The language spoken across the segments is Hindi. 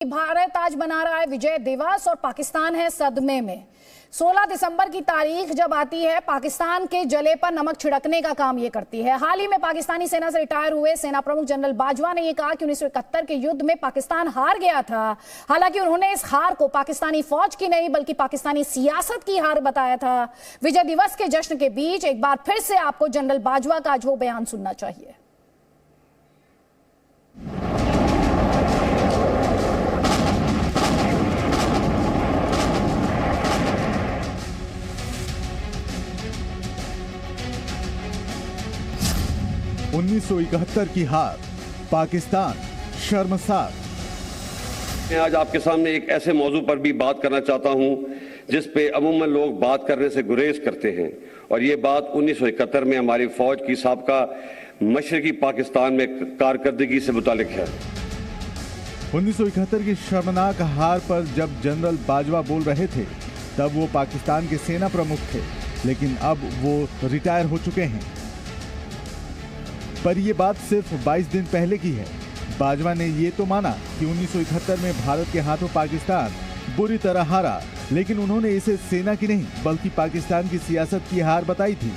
भारत आज मना रहा है विजय दिवस और पाकिस्तान है सदमे में। 16 दिसंबर की तारीख जब आती है, पाकिस्तान के जले पर नमक छिड़कने का काम ये करती है। हाल ही में पाकिस्तानी सेना से रिटायर हुए सेना प्रमुख जनरल बाजवा ने ये कहा कि 1971 के युद्ध में पाकिस्तान हार गया था। हालांकि उन्होंने इस हार को पाकिस्तानी फौज की नहीं बल्कि पाकिस्तानी सियासत की हार बताया था। विजय दिवस के जश्न के बीच एक बार फिर से आपको जनरल बाजवा का आज वो बयान सुनना चाहिए। 1971 की हार, पाकिस्तान शर्मसार। मैं आज आपके सामने एक ऐसे मौजू पर भी बात करना चाहता हूं जिस पे अमूमन लोग बात करने से गुरेज करते हैं, और ये बात 1971 में हमारी फौज की साबका मशरकी पाकिस्तान में कारकर्दगी से मुतालिक है। 1971 की शर्मनाक हार पर जब जनरल बाजवा बोल रहे थे तब वो पाकिस्तान के सेना प्रमुख थे, लेकिन अब वो रिटायर हो चुके हैं। पर ये बात सिर्फ 22 दिन पहले की है। बाजवा ने ये तो माना कि 1971 में भारत के हाथों पाकिस्तान बुरी तरह हारा, लेकिन उन्होंने इसे सेना की नहीं बल्कि पाकिस्तान की सियासत की हार बताई थी।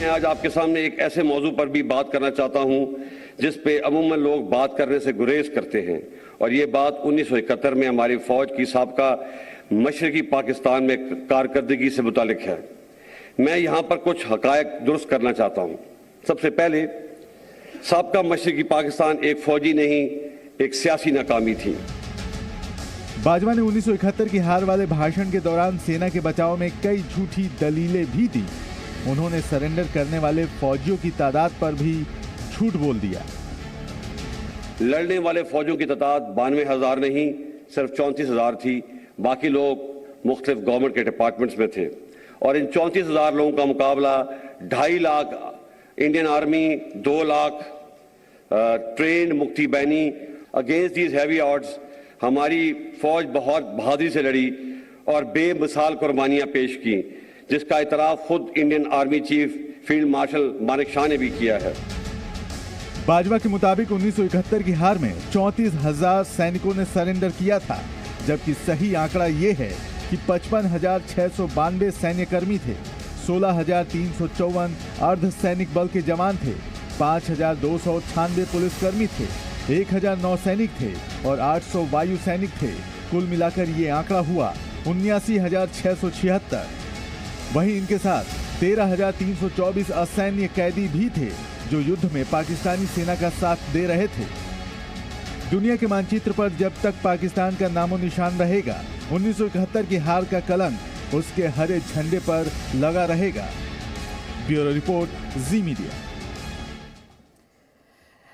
मैं आज आपके सामने एक ऐसे मौजू पर भी बात करना चाहता हूं जिस पे अमूमन लोग बात करने से गुरेज करते हैं, और ये बात 1971 में हमारी फौज की साबका मशरकी पाकिस्तान में कारकर्दगी से मुतालिक है। मैं यहां पर कुछ हकायक दुरुस्त करना चाहता हूं। सबसे पहले, साबका मशरकी पाकिस्तान एक फौजी नहीं, एक सियासी नाकामी थी। बाजवा ने 1971 की हार वाले भाषण के दौरान सेना के बचाव में कई झूठी दलीलें भी दी। उन्होंने सरेंडर करने वाले फौजियों की तादाद पर भी झूठ बोल दिया। लड़ने वाले फौजियों की तादाद 92,000 नहीं, सिर्फ 34,000 थी। बाकी लोग मुख्तलिफ गवर्नमेंट के डिपार्टमेंट्स में थे, और इन 34,000 लोगों का मुकाबला 2.5 lakh Indian army, 2 lakh trend मुक्ति बैनी। अगेंस्ट दीज हैवी ऑड्स हमारी फौज बहुत बहादुरी से लड़ी और बेमिसाल कुर्बानियां पेश की, जिसका इतराफ खुद Indian army chief field marshal Manek Shaw ने भी किया है। बाजवा के मुताबिक 1971 की हार में 34,000 सैनिकों ने सरेंडर किया था, जबकि सही आंकड़ा ये है कि 55,692 सैन्य कर्मी थे, 16,354 अर्ध सैनिक बल के जवान थे, 5,296 पुलिसकर्मी थे, 1,000 नौसैनिक थे और 800 वायु सैनिक थे। कुल मिलाकर ये आंकड़ा हुआ 79,676। वहीं इनके साथ 13,324 असैन्य कैदी भी थे जो युद्ध में पाकिस्तानी सेना का साथ दे रहे थे। दुनिया के मानचित्र पर जब तक पाकिस्तान का नामो निशान रहेगा, 1971 की हार का कलंक उसके हरे झंडे पर लगा रहेगा। ब्यूरो रिपोर्ट, जी मीडिया।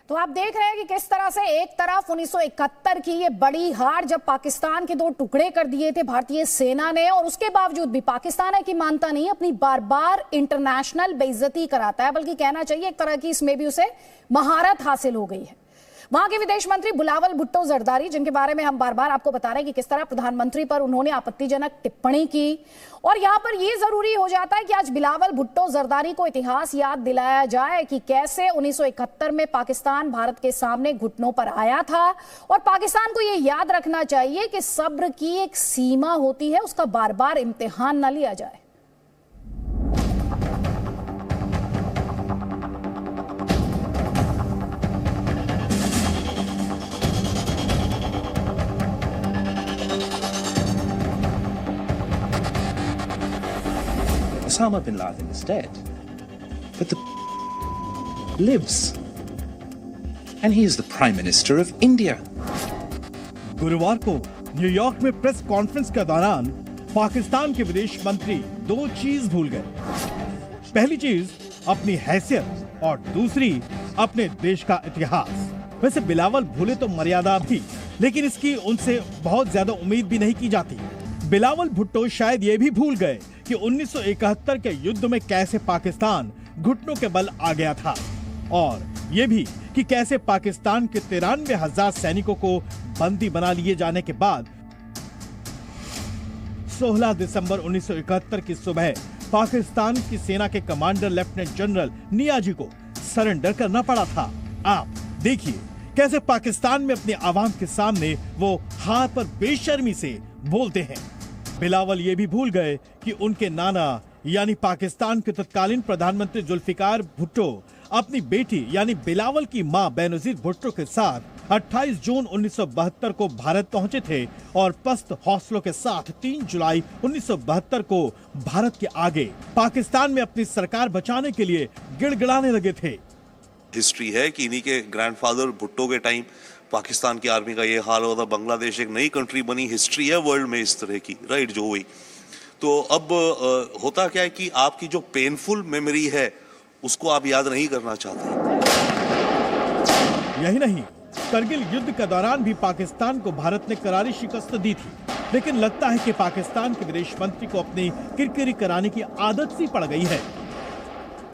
तो आप देख रहे हैं कि किस तरह से एक तरफ 1971 की ये बड़ी हार जब पाकिस्तान के 2 टुकड़े कर दिए थे भारतीय सेना ने, और उसके बावजूद भी पाकिस्तान है कि मानता नहीं, अपनी बार बार इंटरनेशनल बेइज्जती कराता है, बल्कि कहना चाहिए एक तरह की इसमें भी उसे महारत हासिल हो गई है। वहां के विदेश मंत्री बिलावल भुट्टो जरदारी, जिनके बारे में हम बार बार आपको बता रहे हैं कि किस तरह प्रधानमंत्री पर उन्होंने आपत्तिजनक टिप्पणी की, और यहां पर यह जरूरी हो जाता है कि आज बिलावल भुट्टो जरदारी को इतिहास याद दिलाया जाए कि कैसे 1971 में पाकिस्तान भारत के सामने घुटनों पर आया था, और पाकिस्तान को यह याद रखना चाहिए कि सब्र की एक सीमा होती है, उसका बार बार इम्तिहान न लिया जाए। Osama bin Laden is dead, but lives, and he is the Prime Minister of India. गुरुवार को न्यूयॉर्क में प्रेस कॉन्फ्रेंस के दौरान पाकिस्तान के विदेश मंत्री 2 चीज भूल गए। पहली चीज अपनी हैसियत और दूसरी अपने देश का इतिहास। वैसे बिलावल भूले तो मर्यादा भी, लेकिन इसकी उनसे बहुत ज्यादा उम्मीद भी नहीं की जाती। बिलावल भुट्टो शायद ये भी भूल गए कि 1971 के युद्ध में कैसे पाकिस्तान घुटनों के बल आ गया था, और ये भी कि कैसे पाकिस्तान के 93,000 सैनिकों को बंदी बना लिए जाने के बाद 16 दिसंबर 1971 की सुबह पाकिस्तान की सेना के कमांडर लेफ्टिनेंट जनरल नियाजी को सरेंडर करना पड़ा था। आप देखिए कैसे पाकिस्तान में अपने आवाम के सामने वो हार पर बेशर्मी से बोलते हैं। बिलावल ये भी भूल गए कि उनके नाना यानी पाकिस्तान के तत्कालीन प्रधानमंत्री जुल्फिकार भुट्टो अपनी बेटी यानी बिलावल की मां बेनजीर भुट्टो के साथ 28 जून 1972 को भारत पहुंचे थे और पस्त हौसलों के साथ 3 जुलाई 1972 को भारत के आगे पाकिस्तान में अपनी सरकार बचाने के लिए गिड़गिड़ाने लगे थे। हिस्ट्री है कि इन्हीं के ग्रैंडफादर भुट्टो के टाइम पाकिस्तान की आर्मी का ये हाल हुआ था, बांग्लादेश एक नई कंट्री बनी। हिस्ट्री है वर्ल्ड में इस तरह की, राइट, जो हुई। तो अब होता क्या है कि आपकी जो पेनफुल मेमोरी है उसको आप याद नहीं करना चाहते। यही नहीं, करगिल युद्ध के दौरान भी पाकिस्तान को भारत ने करारी शिकस्त दी थी, लेकिन लगता है कि पाकिस्तान के विदेश मंत्री को अपनी किरकिरी कराने की आदत सी पड़ गई है।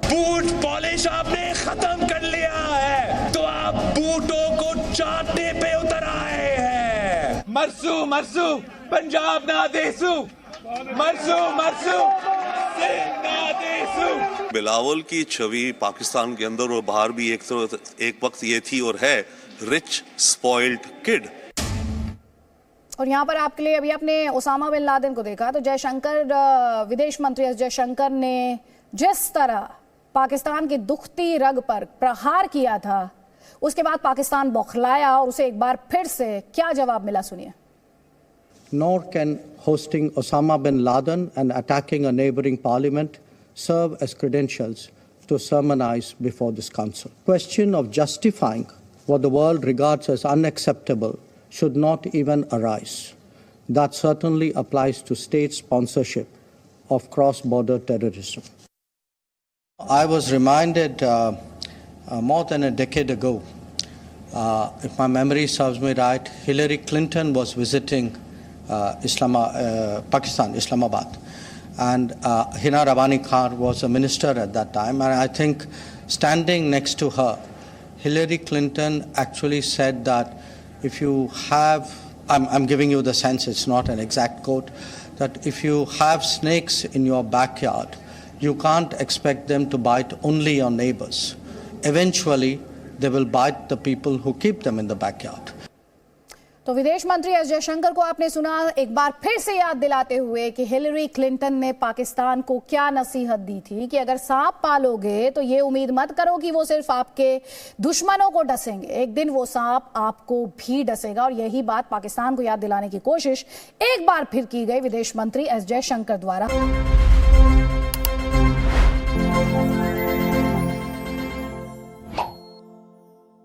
बूट पॉलिश आपने खत्म कर लिया है तो आप बूटों को चाटने पे उतर आए हैं। मरसू मरसू पंजाब ना देसू, मरसू मरसू ना देसू। बिलावल की छवि पाकिस्तान के अंदर और बाहर भी एक वक्त ये थी और है, रिच स्पॉइल्ड किड। और यहाँ पर आपके लिए अभी आपने ओसामा बिन लादेन को देखा तो जयशंकर, विदेश मंत्री एस जयशंकर ने जिस तरह पाकिस्तान की दुखती रग पर प्रहार किया था, उसके बाद पाकिस्तान बौखलाया और उसे एक बार फिर से क्या जवाब मिला, सुनिए। Nor can hosting Osama bin Laden and attacking a neighboring parliament serve as credentials to sermonize before this council. Question of justifying what the world regards as unacceptable should not even arise. That certainly applies to state sponsorship of cross-border terrorism. I was reminded more than a decade ago, if my memory serves me right, Hillary Clinton was visiting Pakistan, Islamabad, and Hina Rawani Khan was a minister at that time, and I think standing next to her, Hillary Clinton actually said that if you have, I'm giving you the sense, it's not an exact quote, that if you have snakes in your backyard, you can't expect them to bite only your neighbors. Eventually, they will bite the people who keep them in the backyard. तो विदेश मंत्री एस जयशंकर को आपने सुना एक बार फिर से याद दिलाते हुए कि हिलरी क्लिंटन ने पाकिस्तान को क्या नसीहत दी थी कि अगर सांप पालोगे तो ये उम्मीद मत करो कि वो सिर्फ आपके दुश्मनों को डसेंगे, एक दिन वो सांप आपको भी डसेगा। और यही बात पाकिस्तान को याद दिलाने की कोशिश एक बार फिर की गई विदेश मंत्री एस जयशंकर द्वारा।